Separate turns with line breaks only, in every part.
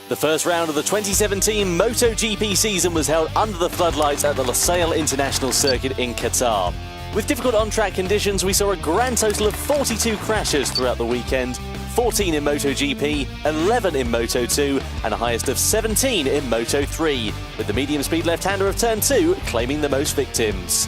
The first round of the 2017 MotoGP season was held under the floodlights at the Losail International Circuit in Qatar. With difficult on-track conditions, we saw a grand total of 42 crashes throughout the weekend, 14 in MotoGP, 11 in Moto2, and a highest of 17 in Moto3, with the medium-speed left-hander of Turn 2 claiming the most victims.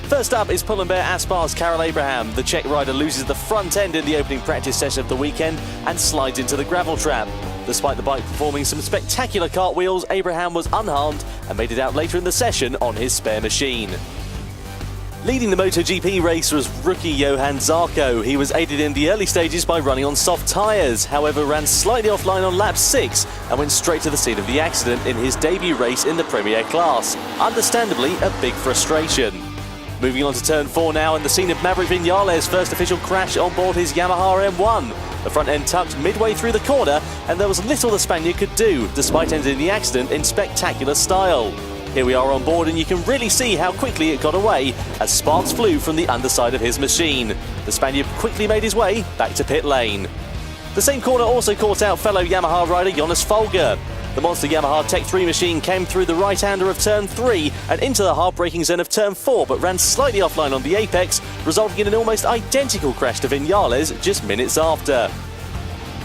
First up is Pull&Bear Aspar's Karel Abraham. The Czech rider loses the front end in the opening practice session of the weekend and slides into the gravel trap. Despite the bike performing some spectacular cartwheels, Abraham was unharmed and made it out later in the session on his spare machine. Leading the MotoGP race was rookie Johan Zarco. He was aided in the early stages by running on soft tyres, however ran slightly offline on lap 6 and went straight to the scene of the accident in his debut race in the Premier class. Understandably, a big frustration. Moving on to Turn 4 now, and the scene of Maverick Vinales' first official crash on board his Yamaha M1. The front end tucked midway through the corner, and there was little the Spaniard could do, despite ending the accident in spectacular style. Here we are on board, and you can really see how quickly it got away as sparks flew from the underside of his machine. The Spaniard quickly made his way back to pit lane. The same corner also caught out fellow Yamaha rider Jonas Folger. The monster Yamaha Tech 3 machine came through the right-hander of Turn 3 and into the hard braking zone of Turn 4, but ran slightly offline on the apex, resulting in an almost identical crash to Vinales just minutes after.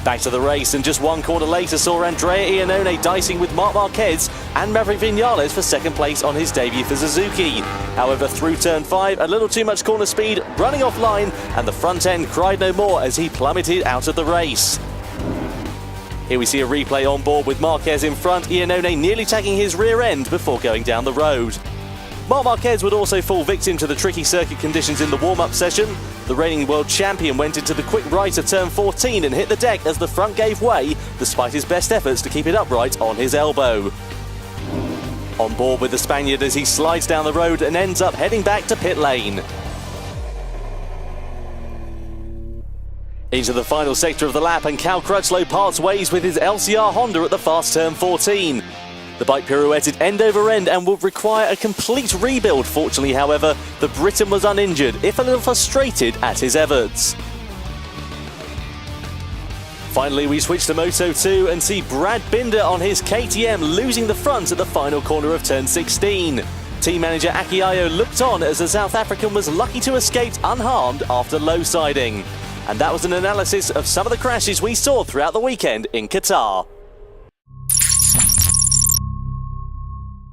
Back to the race, and just one corner later saw Andrea Iannone dicing with Marc Marquez and Maverick Vinales for second place on his debut for Suzuki. However, through Turn 5, a little too much corner speed, running offline, and the front end cried no more as he plummeted out of the race. Here we see a replay on board with Marquez in front, Iannone nearly tagging his rear end before going down the road. Marc Marquez would also fall victim to the tricky circuit conditions in the warm-up session. The reigning world champion went into the quick right of Turn 14 and hit the deck as the front gave way, despite his best efforts to keep it upright on his elbow. On board with the Spaniard as he slides down the road and ends up heading back to pit lane. Into the final sector of the lap, and Cal Crutchlow parts ways with his LCR Honda at the fast Turn 14. The bike pirouetted end over end and would require a complete rebuild. Fortunately, however, the Briton was uninjured, if a little frustrated at his efforts. Finally, we switch to Moto2 and see Brad Binder on his KTM losing the front at the final corner of Turn 16. Team manager Aki Ayo looked on as the South African was lucky to escape unharmed after low-siding. And that was an analysis of some of the crashes we saw throughout the weekend in Qatar.